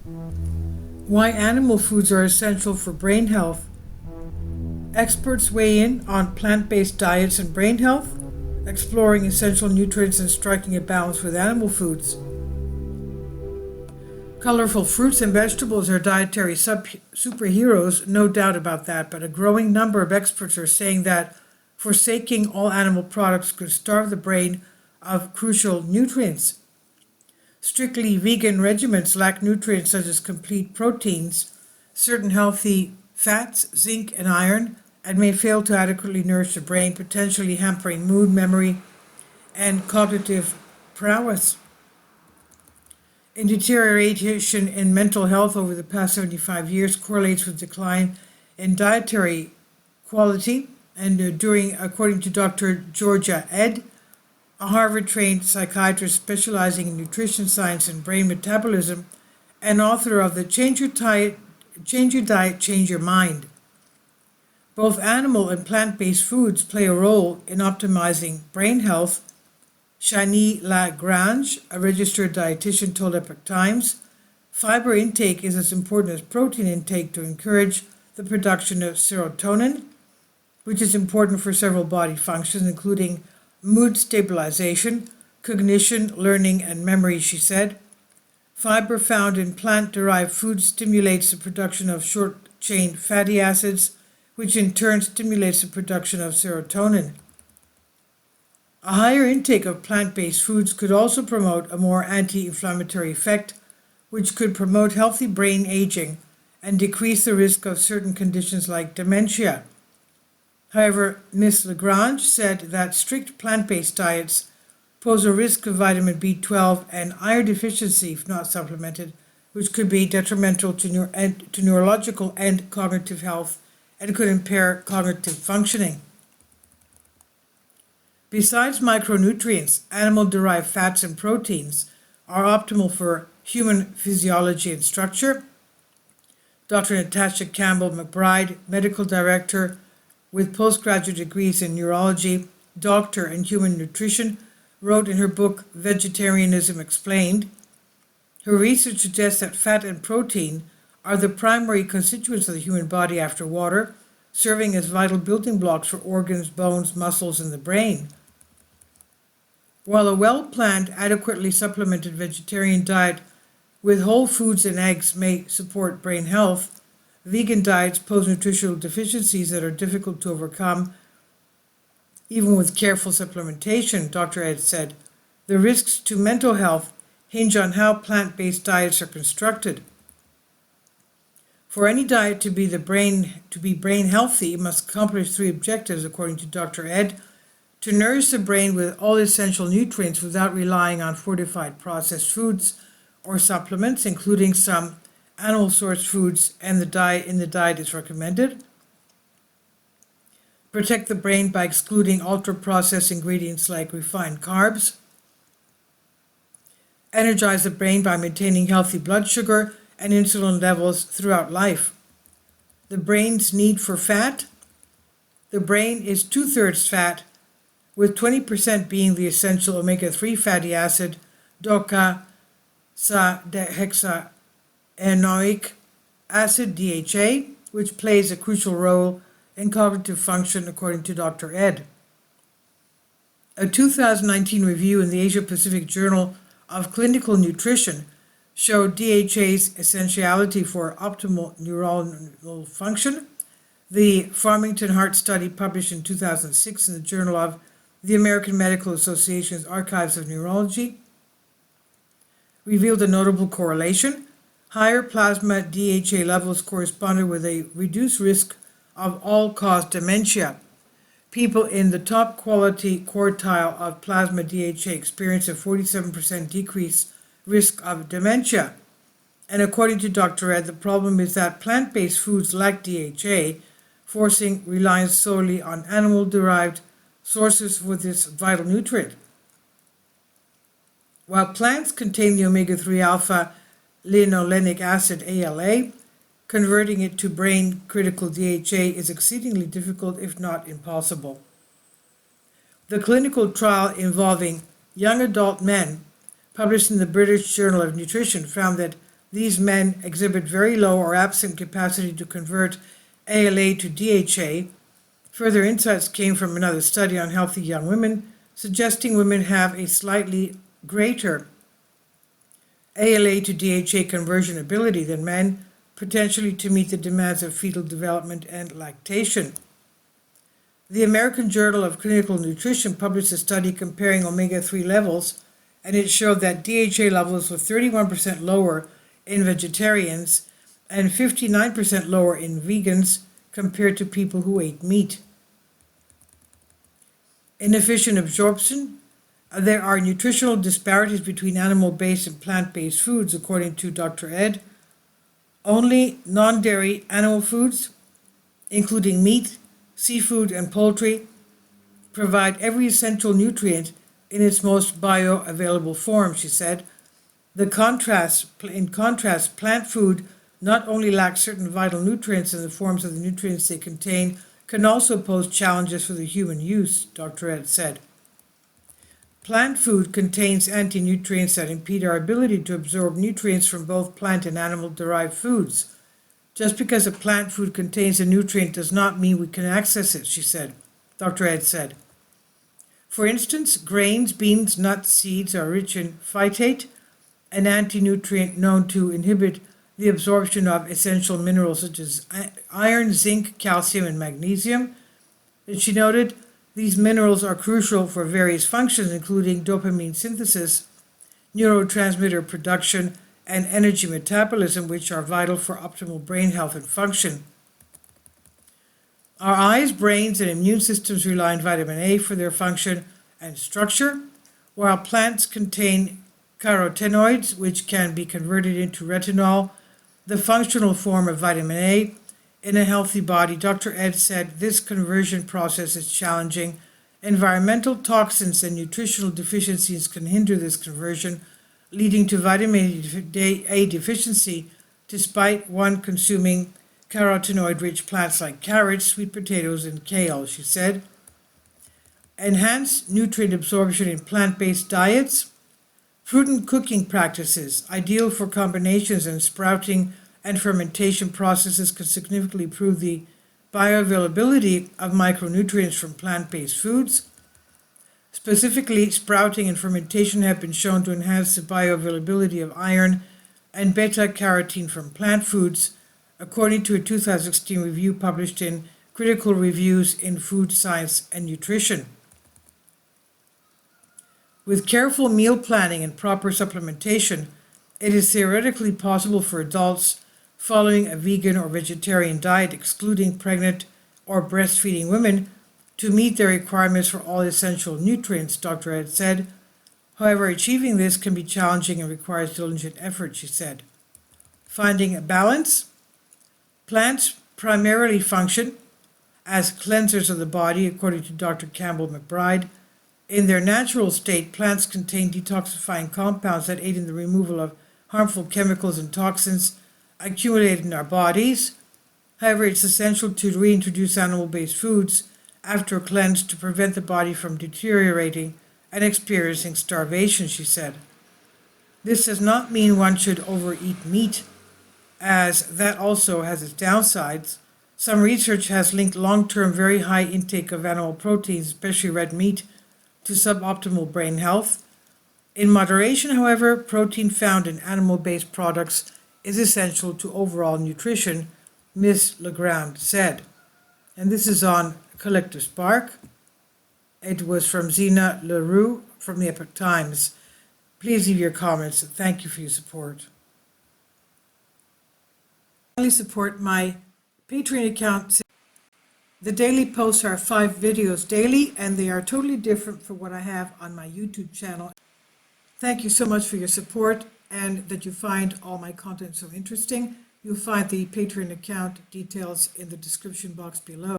Why animal foods are essential for brain health. Experts weigh in on plant based diets and brain health, exploring essential nutrients and striking a balance with animal foods. Colorful fruits and vegetables are dietary superheroes, no doubt about that, but a growing number of experts are saying that forsaking all animal products could starve the brain of crucial nutrients. Strictly vegan regimens lack nutrients such as complete proteins, certain healthy fats, zinc, and iron, and may fail to adequately nourish the brain, potentially hampering mood, memory, and cognitive prowess. In deterioration in mental health over the past 75 years correlates with decline in dietary quality, and according to Dr. Georgia Ed, a Harvard-trained psychiatrist specializing in nutrition science and brain metabolism, and author of the Change Your Diet, Change Your Mind. Both animal and plant-based foods play a role in optimizing brain health. Shani Lagrange, a registered dietitian, told Epoch Times, fiber intake is as important as protein intake to encourage the production of serotonin, which is important for several body functions, including mood stabilization, cognition, learning, and memory, she said. Fiber found in plant-derived foods stimulates the production of short-chain fatty acids, which in turn stimulates the production of serotonin. A higher intake of plant-based foods could also promote a more anti-inflammatory effect, which could promote healthy brain aging and decrease the risk of certain conditions like dementia. However, Ms. Lagrange said that strict plant-based diets pose a risk of vitamin B12 and iron deficiency if not supplemented, which could be detrimental to neurological and cognitive health and could impair cognitive functioning. Besides micronutrients, animal-derived fats and proteins are optimal for human physiology and structure. Dr. Natasha Campbell McBride, medical director with postgraduate degrees in neurology, doctor in human nutrition, wrote in her book Vegetarianism Explained. Her research suggests that fat and protein are the primary constituents of the human body after water, serving as vital building blocks for organs, bones, muscles, and the brain. While a well-planned, adequately supplemented vegetarian diet with whole foods and eggs may support brain health, vegan diets pose nutritional deficiencies that are difficult to overcome, even with careful supplementation, Dr. Ed said. The risks to mental health hinge on how plant-based diets are constructed. For any diet to be brain healthy, it must accomplish three objectives, according to Dr. Ed: to nourish the brain with all essential nutrients without relying on fortified processed foods or supplements, including some animal-sourced foods, and the diet is recommended. Protect the brain by excluding ultra-processed ingredients like refined carbs. Energize the brain by maintaining healthy blood sugar and insulin levels throughout life. The brain's need for fat. The brain is 2/3 fat, with 20% being the essential omega-3 fatty acid docosahexaenoic acid, DHA, which plays a crucial role in cognitive function, according to Dr. Ed. A 2019 review in the Asia-Pacific Journal of Clinical Nutrition showed DHA's essentiality for optimal neuronal function. The Farmington Heart Study, published in 2006 in the Journal of the American Medical Association's Archives of Neurology, revealed a notable correlation. Higher plasma DHA levels corresponded with a reduced risk of all-cause dementia. People in the top quality quartile of plasma DHA experienced a 47% decrease risk of dementia. And according to Dr. Ed, the problem is that plant-based foods lack DHA, forcing reliance solely on animal-derived sources for this vital nutrient. While plants contain the omega-3 alpha linolenic acid, ALA, converting it to brain-critical DHA is exceedingly difficult, if not impossible. The clinical trial involving young adult men, published in the British Journal of Nutrition, found that these men exhibit very low or absent capacity to convert ALA to DHA. Further insights came from another study on healthy young women, suggesting women have a slightly greater ALA to DHA conversion ability than men, potentially to meet the demands of fetal development and lactation. The American Journal of Clinical Nutrition published a study comparing omega-3 levels, and it showed that DHA levels were 31% lower in vegetarians and 59% lower in vegans compared to people who ate meat. Inefficient absorption. There are nutritional disparities between animal-based and plant-based foods, according to Dr. Ed. Only non-dairy animal foods, including meat, seafood, and poultry, provide every essential nutrient in its most bioavailable form, she said. In contrast, plant food not only lacks certain vital nutrients in the forms of the nutrients they contain, can also pose challenges for the human use, Dr. Ed said. Plant food contains anti-nutrients that impede our ability to absorb nutrients from both plant and animal-derived foods. Just because a plant food contains a nutrient does not mean we can access it, she said. Dr. Ed said. For instance, grains, beans, nuts, seeds are rich in phytate, an anti-nutrient known to inhibit the absorption of essential minerals such as iron, zinc, calcium, and magnesium. And she noted, these minerals are crucial for various functions, including dopamine synthesis, neurotransmitter production, and energy metabolism, which are vital for optimal brain health and function. Our eyes, brains, and immune systems rely on vitamin A for their function and structure, while plants contain carotenoids, which can be converted into retinol, the functional form of vitamin A. In a healthy body, Dr. Ed said this conversion process is challenging. Environmental toxins and nutritional deficiencies can hinder this conversion, leading to vitamin A deficiency, despite one consuming carotenoid-rich plants like carrots, sweet potatoes, and kale, she said. Enhanced nutrient absorption in plant-based diets. Fruit and cooking practices, ideal for combinations and sprouting and fermentation processes, can significantly improve the bioavailability of micronutrients from plant-based foods. Specifically, sprouting and fermentation have been shown to enhance the bioavailability of iron and beta-carotene from plant foods, according to a 2016 review published in Critical Reviews in Food Science and Nutrition. With careful meal planning and proper supplementation, it is theoretically possible for adults following a vegan or vegetarian diet, excluding pregnant or breastfeeding women, to meet their requirements for all essential nutrients, Dr. Ed said. However, achieving this can be challenging and requires diligent effort, she said. Finding a balance. Plants primarily function as cleansers of the body, according to Dr. Campbell McBride. In their natural state, plants contain detoxifying compounds that aid in the removal of harmful chemicals and toxins accumulated in our bodies. However, it's essential to reintroduce animal-based foods after a cleanse to prevent the body from deteriorating and experiencing starvation, she said. This does not mean one should overeat meat, as that also has its downsides. Some research has linked long-term very high intake of animal proteins, especially red meat, to suboptimal brain health. In moderation, however, protein found in animal-based products is essential to overall nutrition, Ms. Legrand said. And this is on Collective Spark. It was from Zena LaRue from the Epoch Times. Please leave your comments. Thank you for your support. Finally, support my Patreon account. The daily posts are 5 videos daily, and they are totally different from what I have on my YouTube channel. Thank you so much for your support and that you find all my content so interesting. You'll find the Patreon account details in the description box below.